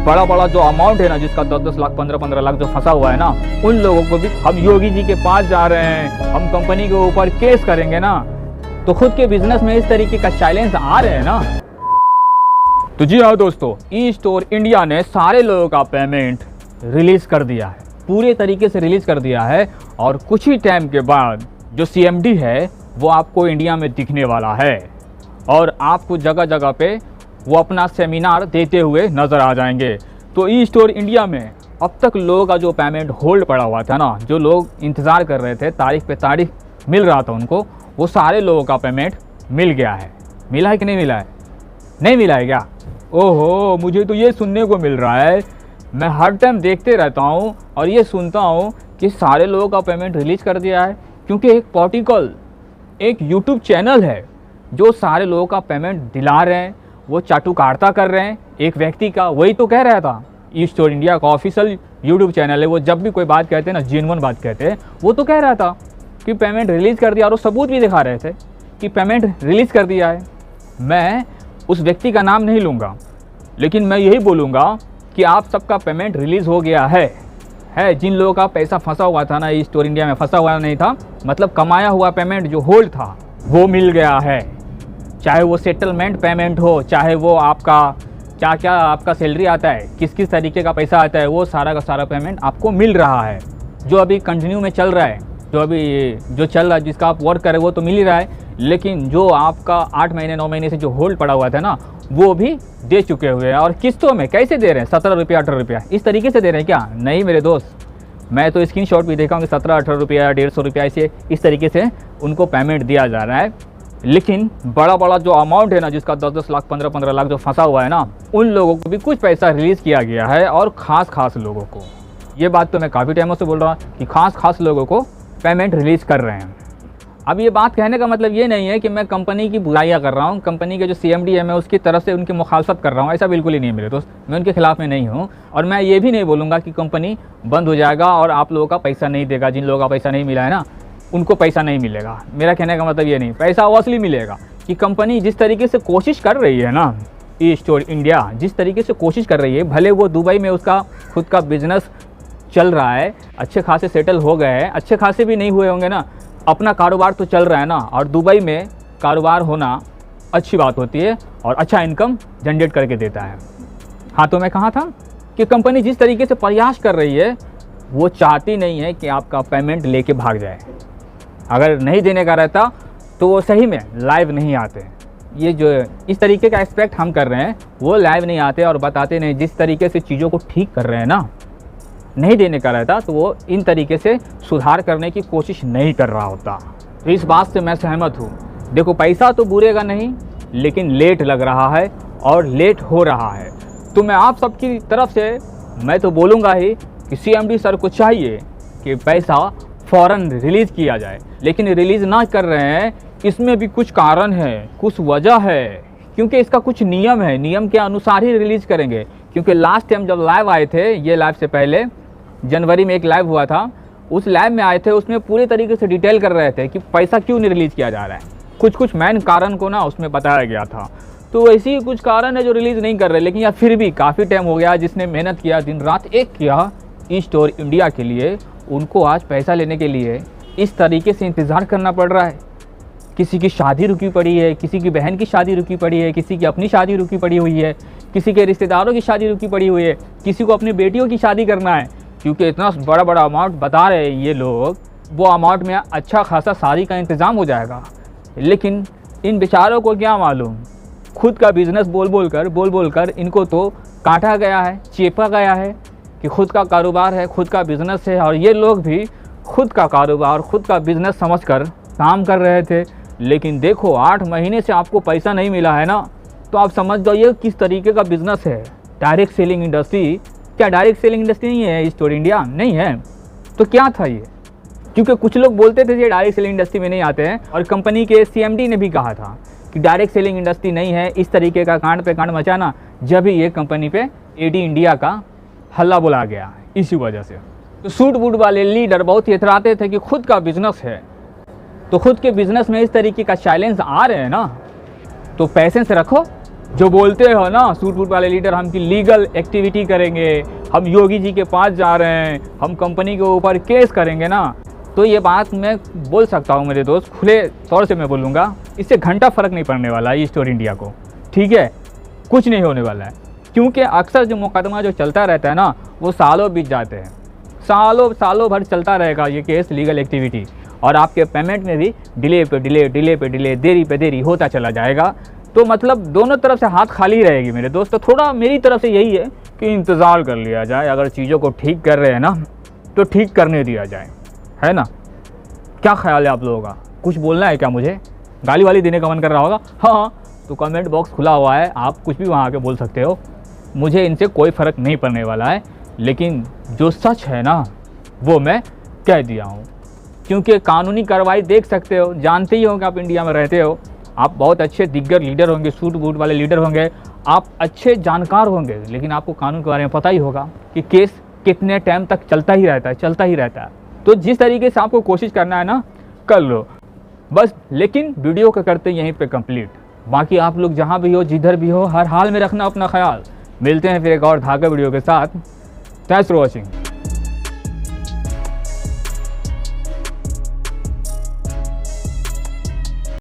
बड़ा बड़ा जो अमाउंट है ना, जिसका 10-10 लाख 15-15 लाख जो फंसा हुआ है ना, उन लोगों को भी हम योगी जी के पास जा रहे हैं, हम कंपनी के ऊपर केस करेंगे ना, तो खुद के बिजनेस में इस तरीके का चैलेंज आ रहे हैं ना। तो जी हाँ दोस्तों, ई स्टोर इंडिया ने सारे लोगों का पेमेंट रिलीज कर दिया है, पूरे तरीके से रिलीज कर दिया है। और कुछ ही टाइम के बाद जो CMD है वो आपको इंडिया में दिखने वाला है और आपको जगह जगह पे वो अपना सेमिनार देते हुए नज़र आ जाएंगे। तो ई स्टोर इंडिया में अब तक लोगों का जो पेमेंट होल्ड पड़ा हुआ था ना, जो लोग इंतज़ार कर रहे थे, तारीख पे तारीख मिल रहा था उनको, वो सारे लोगों का पेमेंट मिल गया है। मिला है कि नहीं मिला है? नहीं मिला है क्या? ओहो, मुझे तो ये सुनने को मिल रहा है, मैं हर टाइम देखते रहता हूँ और ये सुनता हूँ कि सारे लोगों का पेमेंट रिलीज कर दिया है, क्योंकि एक पर्टिकुलर एक YouTube चैनल है जो सारे लोगों का पेमेंट दिला रहे हैं, वो चाटुकारिता कर रहे हैं एक व्यक्ति का। वही तो कह रहा था, ई स्टोर इंडिया का ऑफिशियल YouTube चैनल है, वो जब भी कोई बात कहते हैं ना, जेन्युइन बात कहते हैं, वो तो कह रहा था कि पेमेंट रिलीज़ कर दिया और वो सबूत भी दिखा रहे थे कि पेमेंट रिलीज़ कर दिया है। मैं उस व्यक्ति का नाम नहीं लूँगा, लेकिन मैं यही बोलूँगा कि आप सबका पेमेंट रिलीज़ हो गया है। जिन लोगों का पैसा फंसा हुआ था ना, ई स्टोर इंडिया में फंसा हुआ नहीं था, मतलब कमाया हुआ पेमेंट जो होल्ड था वो मिल गया है। चाहे वो सेटलमेंट पेमेंट हो, चाहे वो आपका क्या क्या आपका सैलरी आता है, किस किस तरीके का पैसा आता है, वो सारा का सारा पेमेंट आपको मिल रहा है। जो अभी कंटिन्यू में चल रहा है, जो चल रहा है, जिसका आप वर्क करें वो तो मिल ही रहा है, लेकिन जो आपका 8 महीने 9 महीने से जो होल्ड पड़ा हुआ था ना, वो भी दे चुके हुए हैं। और किस्तों में कैसे दे रहे हैं? 17 रुपया 18 रुपया इस तरीके से दे रहे हैं क्या? नहीं मेरे दोस्त, मैं तो स्क्रीनशॉट भी देखा हूँ कि 17-18 रुपया 150 रुपया ऐसे इस तरीके से उनको पेमेंट दिया जा रहा है। लेकिन बड़ा बड़ा जो अमाउंट है ना, जिसका 10-10 लाख 15-15 लाख जो फंसा हुआ है ना, उन लोगों को भी कुछ पैसा रिलीज़ किया गया है। और ख़ास लोगों को, ये बात तो मैं काफ़ी टाइमों से बोल रहा हूँ कि ख़ास लोगों को पेमेंट रिलीज़ कर रहे हैं। अब ये बात कहने का मतलब ये नहीं है कि मैं कंपनी की बुराइयाँ कर रहा हूँ, कंपनी के जो CMD है मैं उसकी तरफ से उनकी मुखालफत कर रहा हूँ, ऐसा बिल्कुल ही नहीं है मेरे दोस्त। मैं उनके खिलाफ में नहीं हूँ और मैं ये भी नहीं बोलूँगा कि कंपनी बंद हो जाएगा और आप लोगों का पैसा नहीं देगा। जिन लोगों का पैसा नहीं मिला है ना, उनको पैसा नहीं मिलेगा। मेरा कहने का मतलब ये नहीं, पैसा असली मिलेगा। कि कंपनी जिस तरीके से कोशिश कर रही है ना, ई स्टोर इंडिया जिस तरीके से कोशिश कर रही है, भले वो दुबई में उसका खुद का बिजनेस चल रहा है, अच्छे खासे सेटल हो गए हैं, अच्छे खासे भी नहीं हुए होंगे ना, अपना कारोबार तो चल रहा है ना। और दुबई में कारोबार होना अच्छी बात होती है और अच्छा इनकम जनरेट करके देता है। हाँ, तो मैं कहा था कि कंपनी जिस तरीके से प्रयास कर रही है, वो चाहती नहीं है कि आपका पेमेंट लेके भाग जाए। अगर नहीं देने का रहता तो वो सही में लाइव नहीं आते। ये जो इस तरीके का एक्सपेक्ट हम कर रहे हैं, वो लाइव नहीं आते और बताते नहीं। जिस तरीके से चीज़ों को ठीक कर रहे हैं ना, नहीं देने का रहता तो वो इन तरीके से सुधार करने की कोशिश नहीं कर रहा होता। तो इस बात से मैं सहमत हूँ। देखो, पैसा तो बुरेगा नहीं, लेकिन लेट लग रहा है और लेट हो रहा है। तो मैं आप सबकी तरफ से मैं तो बोलूँगा ही कि CMD सर को चाहिए कि पैसा फ़ौरन रिलीज़ किया जाए, लेकिन रिलीज़ ना कर रहे हैं, इसमें भी कुछ कारण है, कुछ वजह है, क्योंकि इसका कुछ नियम है। नियम के अनुसार ही रिलीज़ करेंगे। क्योंकि लास्ट टाइम जब लाइव आए थे, ये लाइव से पहले जनवरी में एक लाइव हुआ था, उस लाइव में आए थे, उसमें पूरे तरीके से डिटेल कर रहे थे कि पैसा क्यों नहीं रिलीज़ किया जा रहा है। कुछ मेन कारण को ना उसमें बताया गया था। तो ऐसे ही कुछ कारण है जो रिलीज़ नहीं कर रहे। लेकिन यार फिर भी काफ़ी टाइम हो गया, जिसने मेहनत किया, दिन रात एक किया ई स्टोर इंडिया के लिए, उनको आज पैसा लेने के लिए इस तरीके से इंतज़ार करना पड़ रहा है। किसी की शादी रुकी पड़ी है, किसी की बहन की शादी रुकी पड़ी है, किसी की अपनी शादी रुकी पड़ी हुई है, किसी के रिश्तेदारों की शादी रुकी पड़ी हुई है, किसी को अपनी बेटियों की शादी करना है। क्योंकि इतना बड़ा अमाउंट बता रहे हैं ये लोग, वो अमाउंट में अच्छा खासा शादी का इंतज़ाम हो जाएगा। लेकिन इन बेचारों को क्या मालूम, खुद का बिज़नेस बोल बोल कर इनको तो काटा गया है, चेपा गया है कि खुद का कारोबार है, खुद का बिज़नेस है। और ये लोग भी खुद का कारोबार, खुद का बिज़नेस समझकर काम कर रहे थे। लेकिन देखो, 8 महीने से आपको पैसा नहीं मिला है ना, तो आप समझ जाइए किस तरीके का बिज़नेस है। डायरेक्ट सेलिंग इंडस्ट्री, क्या डायरेक्ट सेलिंग इंडस्ट्री नहीं है ई स्टोर इंडिया? नहीं है तो क्या था ये? क्योंकि कुछ लोग बोलते थे ये डायरेक्ट सेलिंग इंडस्ट्री में नहीं आते हैं, और कंपनी के CMD ने भी कहा था कि डायरेक्ट सेलिंग इंडस्ट्री नहीं है। इस तरीके का कांड पे कांड मचाना, जब ही ये कंपनी पे AD इंडिया का हल्ला बोला गया, इसी वजह से। तो सूट बूट वाले लीडर बहुत इतराते थे कि खुद का बिजनेस है, तो खुद के बिजनेस में इस तरीके का चैलेंज आ रहे हैं ना, तो पैसेंस रखो, जो बोलते हो ना सूट वूट वाले लीडर, हम की लीगल एक्टिविटी करेंगे, हम योगी जी के पास जा रहे हैं, हम कंपनी के ऊपर केस करेंगे ना, तो ये बात मैं बोल सकता हूँ मेरे दोस्त, खुले तौर से मैं बोलूँगा, इससे घंटा फ़र्क नहीं पड़ने वाला है ईस्ट और इंडिया को, ठीक है, कुछ नहीं होने वाला है। क्योंकि अक्सर जो मुकदमा जो चलता रहता है ना, वो सालों बीत जाते हैं, सालों भर चलता रहेगा ये केस, लीगल एक्टिविटी, और आपके पेमेंट में भी डिले पे डिले, देरी पे देरी होता चला जाएगा। तो मतलब दोनों तरफ से हाथ खाली रहेगी मेरे दोस्त। तो थोड़ा मेरी तरफ से यही है कि इंतज़ार कर लिया जाए, अगर चीज़ों को ठीक कर रहे हैं ना तो ठीक करने दिया जाए, है ना। क्या ख्याल है आप लोगों का? कुछ बोलना है क्या? मुझे गाली वाली देने का मन कर रहा होगा, हाँ तो कमेंट बॉक्स खुला हुआ है, आप कुछ भी वहाँ आके बोल सकते हो, मुझे इनसे कोई फ़र्क नहीं पड़ने वाला है। लेकिन जो सच है ना वो मैं कह दिया हूँ, क्योंकि कानूनी कार्रवाई देख सकते हो, जानते ही हो कि आप इंडिया में रहते हो, आप बहुत अच्छे दिग्गज लीडर होंगे, सूट बूट वाले लीडर होंगे, आप अच्छे जानकार होंगे, लेकिन आपको कानून के बारे में पता ही होगा कि केस कितने टाइम तक चलता ही रहता है। तो जिस तरीके से आपको कोशिश करना है ना, कर लो बस। लेकिन वीडियो को करते यहीं पे कंप्लीट। बाकी आप लोग जहाँ भी हो, जिधर भी हो, हर हाल में रखना अपना ख्याल। मिलते हैं फिर एक और धागा वीडियो के साथ। Thanks for watching.